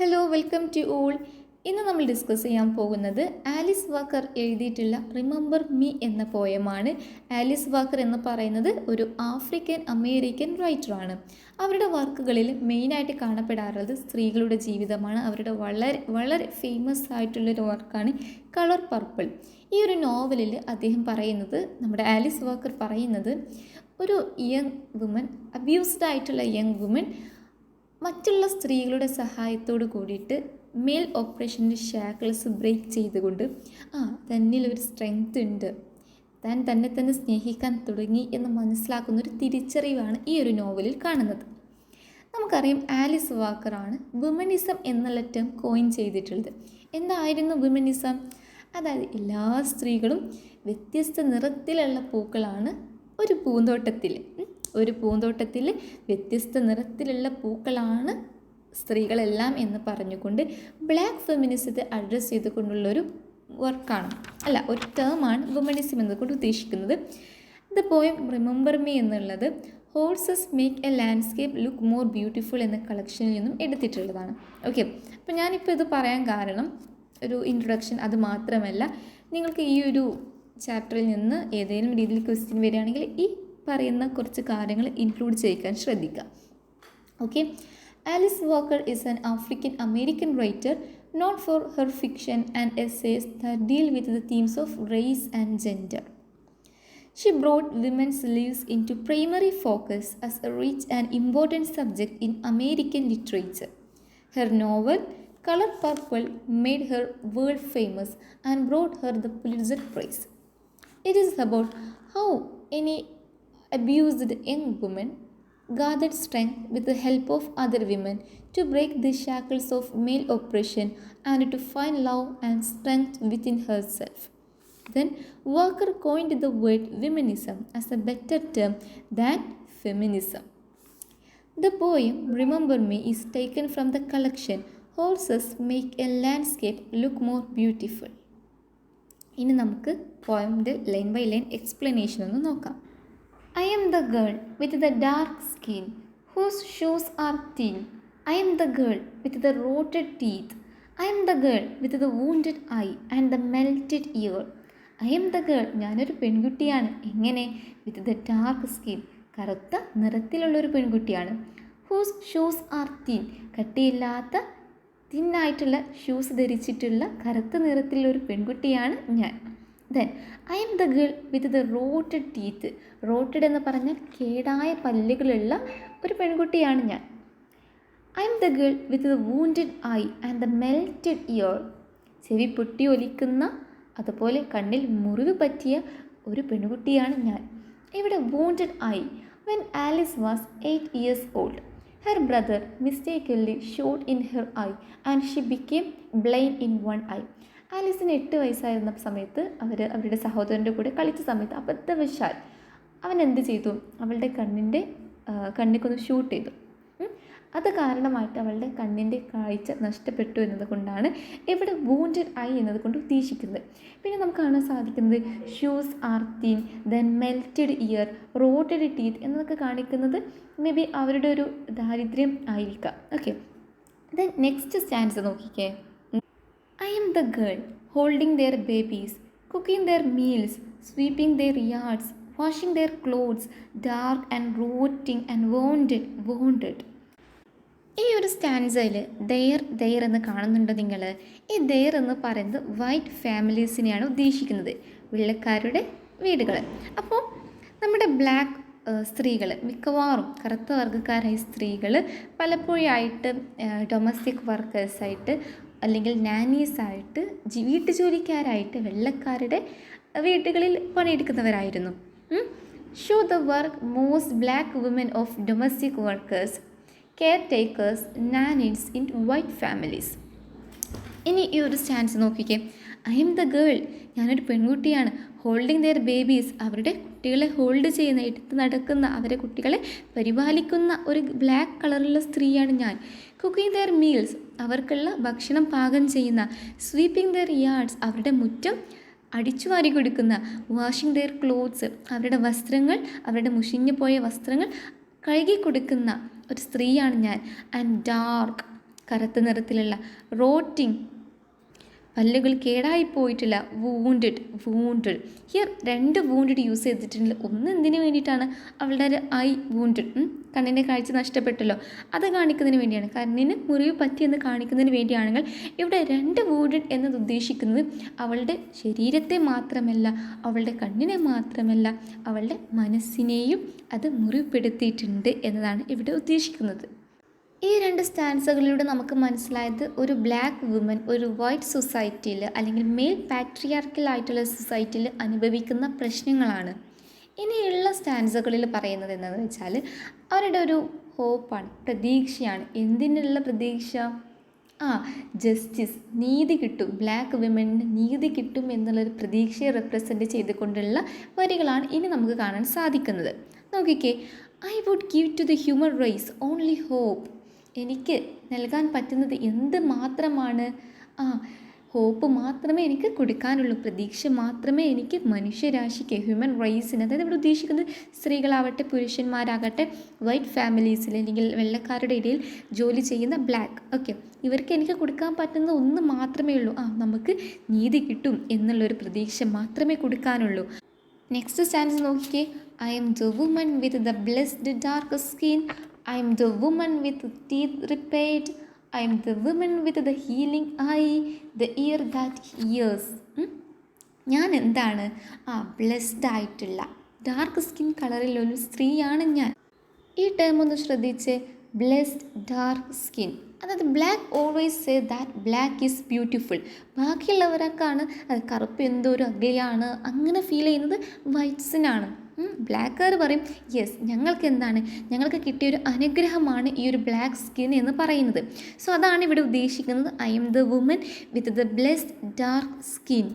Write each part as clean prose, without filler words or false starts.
Hello welcome to all. ഇന്ന് നമ്മൾ discuss ചെയ്യാൻ പോകുന്നത് ആലിസ് വാക്കർ എഴുതിയിട്ടുള്ള റിമെമ്പർ മീ എന്ന പോയമാണ്. ആലിസ് വാക്കർ എന്ന് പറയുന്നത് ഒരു ആഫ്രിക്കൻ അമേരിക്കൻ റൈറ്ററാണ്. അവരുടെ വർക്കുകളിൽ മെയിനായിട്ട് കാണപ്പെടാറുള്ളത് സ്ത്രീകളുടെ ജീവിതമാണ്. അവരുടെ വളരെ വളരെ ഫേമസ് ആയിട്ടുള്ളൊരു വർക്കാണ് കളർ പർപ്പിൾ. ഈ ഒരു നോവലിൽ അദ്ദേഹം പറയുന്നത്, നമ്മുടെ ആലിസ് വാക്കർ പറയുന്നത്, ഒരു യങ് വുമൻ, അബ്യൂസ്ഡ് ആയിട്ടുള്ള യങ് വുമൻ മറ്റുള്ള സ്ത്രീകളുടെ സഹായത്തോട് കൂടിയിട്ട് മെയിൽ ഓപ്പറേഷൻ്റെ ഷാക്കിൾസ് ബ്രേക്ക് ചെയ്തുകൊണ്ട് തന്നിലൊരു സ്ട്രെങ്ത് ഉണ്ട്, താൻ തന്നെ സ്നേഹിക്കാൻ തുടങ്ങി എന്ന് മനസ്സിലാക്കുന്നൊരു തിരിച്ചറിവാണ് ഈ ഒരു നോവലിൽ കാണുന്നത്. നമുക്കറിയാം ആലിസ് വാക്കറാണ് വുമനിസം എന്നുള്ള ടേം കോയിൻ ചെയ്തിട്ടുള്ളത്. എന്തായിരുന്നു വുമനിസം? അതായത് എല്ലാ സ്ത്രീകളും വ്യത്യസ്ത നിറത്തിലുള്ള പൂക്കളാണ് ഒരു പൂന്തോട്ടത്തിൽ വ്യത്യസ്ത നിറത്തിലുള്ള പൂക്കളാണ് സ്ത്രീകളെല്ലാം എന്ന് പറഞ്ഞുകൊണ്ട് ബ്ലാക്ക് ഫെമിനിസത്തെ അഡ്രസ്സ് ചെയ്തുകൊണ്ടുള്ളൊരു വർക്കാണ്, ഒരു ടേമാണ് വുമനിസം എന്നതുകൊണ്ട് ഉദ്ദേശിക്കുന്നത്. ദ പോയം റിമെമ്പർ മീ എന്നുള്ളത് horses make A landscape look more beautiful എന്ന കളക്ഷനിൽ നിന്നും എടുത്തിട്ടുള്ളതാണ്. ഓക്കെ, അപ്പോൾ ഞാനിപ്പോൾ ഇത് പറയാൻ കാരണം ഒരു ഇൻട്രൊഡക്ഷൻ അത് മാത്രമല്ല, നിങ്ങൾക്ക് ഈ ഒരു ചാപ്റ്ററിൽ നിന്ന് ഏതെങ്കിലും രീതിയിൽ ക്വസ്റ്റ്യൻ വരികയാണെങ്കിൽ ഈ പറയുന്ന കുറച്ച് കാര്യങ്ങൾ ഇൻക്ലൂഡ് ചെയ്യിക്കാൻ ശ്രദ്ധിക്കുക. Okay, Alice walker is an African American writer known for her fiction and essays that deal with the themes of race and gender. She brought women's lives into primary focus as a rich and important subject in American literature. Her novel Color Purple made her world famous and brought her the Pulitzer Prize. It is about how any abused young woman gathered strength with the help of other women to break the shackles of male oppression and to find love and strength within herself. Then Walker coined the word feminism as a better term than feminism. The poem Remember Me is taken from the collection Horses Make a Landscape Look More Beautiful. ഇനി നമുക്ക് പോയമിൻ്റെ line by line explanation ഒന്ന് നോക്കാം. I am the girl with the dark skin whose shoes are thin. I am the girl with the rotted teeth. I am the girl with the wounded eye and the melted ear. I am the girl, ഞാനൊരു പെൺകുട്ടിയാണ്. എങ്ങനെ? With the dark skin, കറുത്ത നിറത്തിലുള്ളൊരു പെൺകുട്ടിയാണ്. Whose shoes are thin, കട്ടിയില്ലാത്ത തിന്നായിട്ടുള്ള shoes ധരിച്ചിട്ടുള്ള കറുത്ത നിറത്തിലുള്ളൊരു പെൺകുട്ടിയാണ് ഞാൻ. Then I M the girl with the rotted teeth. Rotted എന്ന് പറഞ്ഞാൽ കേടായ പല്ലുകളുള്ള ഒരു പെൺകുട്ടിയാണ് ഞാൻ. I M the girl with the wounded eye and the melted ear. ചെവി പൊട്ടി ഒലിക്കുന്ന, അതുപോലെ കണ്ണിൽ മുറിവ് പറ്റിയ ഒരു പെൺകുട്ടിയാണ് ഞാൻ. ഇവിടെ wounded I, when Alice was 8 years old, her brother mistakenly shot in her eye and she became blind in one eye. ആലിസിന് 8 വയസ്സായിരുന്ന സമയത്ത് അവരുടെ സഹോദരൻ്റെ കൂടെ കളിച്ച സമയത്ത് അബദ്ധവശാൽ അവൻ എന്ത് ചെയ്തു? അവളുടെ കണ്ണിക്കൊന്ന് ഷൂട്ട് ചെയ്തു. അത് കാരണമായിട്ട് അവളുടെ കണ്ണിൻ്റെ കാഴ്ച നഷ്ടപ്പെട്ടു എന്നതുകൊണ്ടാണ് ഇവിടെ വൂണ്ടഡ് ഐ എന്നതുകൊണ്ട് ഉദ്ദേശിക്കുന്നത്. പിന്നെ നമുക്ക് കാണാൻ സാധിക്കുന്നത് shoes are thin, then melted year, rooted teeth എന്നതൊക്കെ കാണിക്കുന്നത് മേ ബി അവരുടെ ഒരു ദാരിദ്ര്യം ആയിരിക്കാം. ഓക്കെ, ദെൻ നെക്സ്റ്റ് സ്റ്റാൻസ് നോക്കിക്കേ. I am the girl holding their babies, cooking their meals, sweeping their yards, washing their clothes, dark and rotting and wounded. ഈ ഒരു സ്റ്റാൻസയിൽ there എന്ന് കാണുന്നുണ്ടോ നിങ്ങൾ? ഈ ദെയർ എന്ന് പറയുന്നത് വൈറ്റ് ഫാമിലീസിനെയാണ് ഉദ്ദേശിക്കുന്നത്, വെള്ളക്കാരുടെ വീടുകൾ. അപ്പോൾ നമ്മുടെ ബ്ലാക്ക് സ്ത്രീകൾ, മിക്കവാറും കറുത്ത വർഗ്ഗക്കാരായ സ്ത്രീകൾ പലപ്പോഴായിട്ട് ഡൊമസ്റ്റിക് വർക്കേഴ്സായിട്ട് അല്ലെങ്കിൽ നാനീസായിട്ട്, വീട്ടുജോലിക്കാരായിട്ട് വെള്ളക്കാരുടെ വീടുകളിൽ പണിയെടുക്കുന്നവരായിരുന്നു. So the work most black women of domestic workers, caretakers, nannies in white families. ഇനി ഈ ഒരു സ്റ്റാൻസ് നോക്കിക്കേ. ഐ എം ദ ഗേൾ, ഞാനൊരു പെൺകുട്ടിയാണ്. ഹോൾഡിങ് ദെയർ ബേബീസ്, അവരുടെ കുട്ടികളെ ഹോൾഡ് ചെയ്യുന്ന, എടുത്ത് നടക്കുന്ന, അവരെ കുട്ടികളെ പരിപാലിക്കുന്ന ഒരു ബ്ലാക്ക് കളറുള്ള സ്ത്രീയാണ് ഞാൻ. കുക്കിംഗ് ദെയർ മീൽസ്, അവർക്കുള്ള ഭക്ഷണം പാകം ചെയ്യുന്ന. സ്വീപ്പിംഗ് ദെയർ യാർഡ്സ്, അവരുടെ മുറ്റം അടിച്ചു വാരി കൊടുക്കുന്ന. വാഷിംഗ് ദെയർ ക്ലോത്ത്സ്, അവരുടെ വസ്ത്രങ്ങൾ, അവരുടെ മുഷിഞ്ഞു പോയ വസ്ത്രങ്ങൾ കഴുകി കൊടുക്കുന്ന ഒരു സ്ത്രീയാണ് ഞാൻ. ആൻഡ് ഡാർക്ക് കറുത്ത നിറത്തിലുള്ള. റോട്ടിങ്, പല്ലുകൾ കേടായിപ്പോയിട്ടില്ല. വൂണ്ടഡ് ഹിയർ 2 വൂണ്ടഡ് യൂസ് ചെയ്തിട്ടുണ്ട്. ഒന്ന് എന്തിനു വേണ്ടിയിട്ടാണ്? അവളുടെ ഒരു ഐ വൂണ്ടഡ്, കണ്ണിൻ്റെ കാഴ്ച നഷ്ടപ്പെട്ടല്ലോ, അത് കാണിക്കുന്നതിന് വേണ്ടിയാണ്. കണ്ണിന് മുറിവ് പറ്റിയെന്ന് കാണിക്കുന്നതിന് വേണ്ടിയാണെങ്കിൽ ഇവിടെ 2 വൂണ്ടഡ് എന്നത് ഉദ്ദേശിക്കുന്നത് അവളുടെ ശരീരത്തെ മാത്രമല്ല, അവളുടെ കണ്ണിനെ മാത്രമല്ല, അവളുടെ മനസ്സിനെയും അത് മുറിപ്പെടുത്തിയിട്ടുണ്ട് എന്നതാണ് ഇവിടെ ഉദ്ദേശിക്കുന്നത്. ഈ 2 സ്റ്റാൻസകളിലൂടെ നമുക്ക് മനസ്സിലായത് ഒരു ബ്ലാക്ക് വുമൻ ഒരു വൈറ്റ് സൊസൈറ്റിയിൽ അല്ലെങ്കിൽ മെയിൽ പാട്രിയാർക്കൽ ആയിട്ടുള്ള സൊസൈറ്റിയിൽ അനുഭവിക്കുന്ന പ്രശ്നങ്ങളാണ്. ഇനിയുള്ള സ്റ്റാൻസകളിൽ പറയുന്നത് എന്താണെന്ന് വെച്ചാൽ അവരുടെ ഒരു ഹോപ്പാണ്, പ്രതീക്ഷയാണ്. എന്തിനുള്ള പ്രതീക്ഷ? ജസ്റ്റിസ്, നീതി കിട്ടും, ബ്ലാക്ക് വിമന് നീതി കിട്ടും എന്നുള്ളൊരു പ്രതീക്ഷയെ റെപ്രസെൻ്റ് ചെയ്തുകൊണ്ടുള്ള വരികളാണ് ഇനി നമുക്ക് കാണാൻ സാധിക്കുന്നത്. നോക്കിക്കേ, I would give to the human race only hope. എനിക്ക് നൽകാൻ പറ്റുന്നത് എന്ത് മാത്രമാണ്? ഹോപ്പ് മാത്രമേ എനിക്ക് കൊടുക്കാനുള്ളൂ, പ്രതീക്ഷ മാത്രമേ എനിക്ക് മനുഷ്യരാശിക്ക്, ഹ്യൂമൻ റേസിന്, അതായത് ഇവിടെ ഉദ്ദേശിക്കുന്നത് സ്ത്രീകളാവട്ടെ പുരുഷന്മാരാകട്ടെ, വൈറ്റ് ഫാമിലീസിൽ അല്ലെങ്കിൽ വെള്ളക്കാരുടെ ഇടയിൽ ജോലി ചെയ്യുന്ന ബ്ലാക്ക്, ഓക്കെ, ഇവർക്ക് എനിക്ക് കൊടുക്കാൻ പറ്റുന്നത് ഒന്ന് മാത്രമേ ഉള്ളൂ, നമുക്ക് നീതി കിട്ടും എന്നുള്ളൊരു പ്രതീക്ഷ മാത്രമേ കൊടുക്കാനുള്ളൂ. നെക്സ്റ്റ് സ്റ്റാൻസ് നോക്കിക്കേ, I M the woman with the blessed dark skin, I am the woman with teeth repaired. I am the woman with the healing eye, the ear that hears. ഞാൻ എന്താണ്? ബ്ലെസ്ഡ് ആയിട്ടുള്ള dark skin കളറിലൊരു സ്ത്രീയാണ് ഞാൻ. ഈ term ഒന്ന് ശ്രദ്ധിച്ച്, blessed dark skin. അതായത് black always say that black is beautiful. ബാക്കിയുള്ളവരൊക്കെയാണ് കറുപ്പ് എന്തോ ഒരു അഗ്ലിയാണ് അങ്ങനെ ഫീൽ ചെയ്യുന്നത് വൈറ്റ്സിനാണ്. ബ്ലാക്കുകാർ പറയും യെസ്, ഞങ്ങൾക്ക് എന്താണ്, ഞങ്ങൾക്ക് കിട്ടിയൊരു അനുഗ്രഹമാണ് ഈ ഒരു ബ്ലാക്ക് സ്കിൻ എന്ന് പറയുന്നത്. സോ അതാണ് ഇവിടെ ഉദ്ദേശിക്കുന്നത്. I M the woman with the blessed dark skin.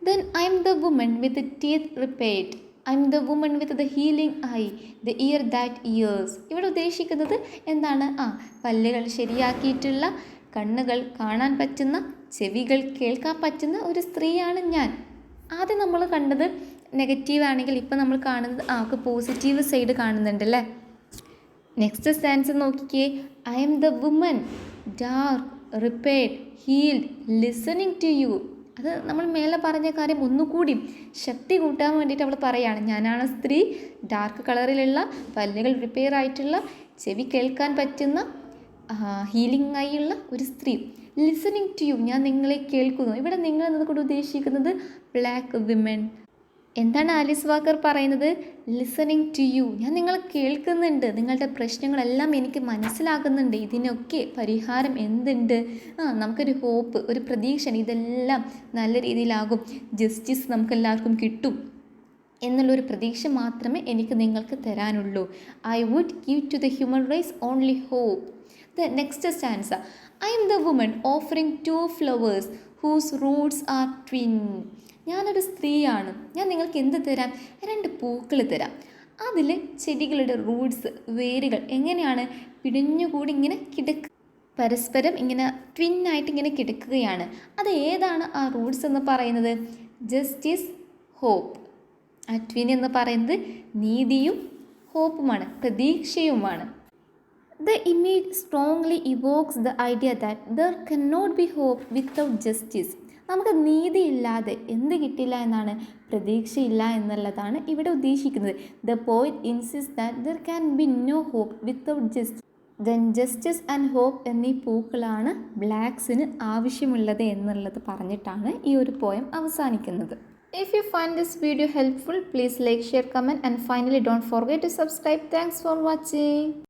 Then I M the woman with teeth repaired. I M the woman with the healing eye, the ear that hears. ഇവിടെ ഉദ്ദേശിക്കുന്നത് എന്താണ്? പല്ലുകൾ ശരിയാക്കിയിട്ടുള്ള, കണ്ണുകൾ കാണാൻ പറ്റുന്ന, ചെവികൾ കേൾക്കാൻ പറ്റുന്ന ഒരു സ്ത്രീയാണ് ഞാൻ. ആദ്യം നമ്മൾ കണ്ടത് നെഗറ്റീവ് ആണെങ്കിൽ ഇപ്പം നമ്മൾ കാണുന്നത് അവർക്ക് പോസിറ്റീവ് സൈഡ് കാണുന്നുണ്ടല്ലേ. നെക്സ്റ്റ് സ്റ്റാൻസ് നോക്കിക്കേ, I M the woman dark repaired healed listening to you. അത് നമ്മൾ മേലെ പറഞ്ഞ കാര്യം ഒന്നുകൂടി ശക്തി കൂട്ടാൻ വേണ്ടിയിട്ട് അവൾ പറയുകയാണ്, ഞാനാണ് സ്ത്രീ, ഡാർക്ക് കളറിലുള്ള, പല്ലുകൾ റിപ്പയർ ആയിട്ടുള്ള, ചെവി കേൾക്കാൻ പറ്റുന്ന, ഹീലിംഗ് ആയുള്ള ഒരു സ്ത്രീ. ലിസണിങ് ടു യു, ഞാൻ നിങ്ങളെ കേൾക്കുന്നു. ഇവിടെ നിങ്ങൾ എന്നതുകൊണ്ട് ഉദ്ദേശിക്കുന്നത് ബ്ലാക്ക് വിമൻ. എന്താണ് ആലിസ് വാക്കർ പറയുന്നത്? ലിസണിങ് ടു യു, ഞാൻ നിങ്ങളെ കേൾക്കുന്നുണ്ട്, നിങ്ങളുടെ പ്രശ്നങ്ങളെല്ലാം എനിക്ക് മനസ്സിലാകുന്നുണ്ട്, ഇതിനൊക്കെ പരിഹാരം എന്തുണ്ട്, നമുക്കൊരു ഹോപ്പ്, ഒരു പ്രതീക്ഷ, ഇതെല്ലാം നല്ല രീതിയിലാകും, ജസ്റ്റിസ് നമുക്കെല്ലാവർക്കും കിട്ടും എന്നുള്ളൊരു പ്രതീക്ഷ മാത്രമേ എനിക്ക് നിങ്ങൾക്ക് തരാനുള്ളൂ. I would give to the human race only hope. The next stanza, I M the woman offering 2 flowers whose roots are twin. ഞാനൊരു സ്ത്രീയാണ്, ഞാൻ നിങ്ങൾക്ക് എന്ത് തരാം? 2 പൂക്കൾ തരാം. അതിൽ ചെടികളുടെ റൂട്ട്സ്, വേരുകൾ എങ്ങനെയാണ് പിടിഞ്ഞുകൂടി ഇങ്ങനെ പരസ്പരം ഇങ്ങനെ ട്വിന്നായിട്ട് ഇങ്ങനെ കിടക്കുകയാണ്. അത് ഏതാണ് ആ റൂട്ട്സ് എന്ന് പറയുന്നത്? Justice, hope. ആ ട്വിൻ എന്ന് പറയുന്നത് നീതിയും ഹോപ്പുമാണ്, പ്രതീക്ഷയുമാണ്. The image strongly evokes the idea that there cannot be hope without justice. നമുക്ക് നീതിയില്ലാതെ എന്ത് കിട്ടില്ല എന്നാണ്? പ്രതീക്ഷയില്ല എന്നുള്ളതാണ് ഇവിടെ ഉദ്ദേശിക്കുന്നത്. The poet insists that there can be no hope without justice. Then justice and hope എന്നീ പൂക്കളാണ് ബ്ലാക്സിന് ആവശ്യമുള്ളത് എന്നുള്ളത് പറഞ്ഞിട്ടാണ് ഈ ഒരു പോയം അവസാനിക്കുന്നത്. If you find this video helpful, please like, share, comment and finally don't forget to subscribe. Thanks for watching.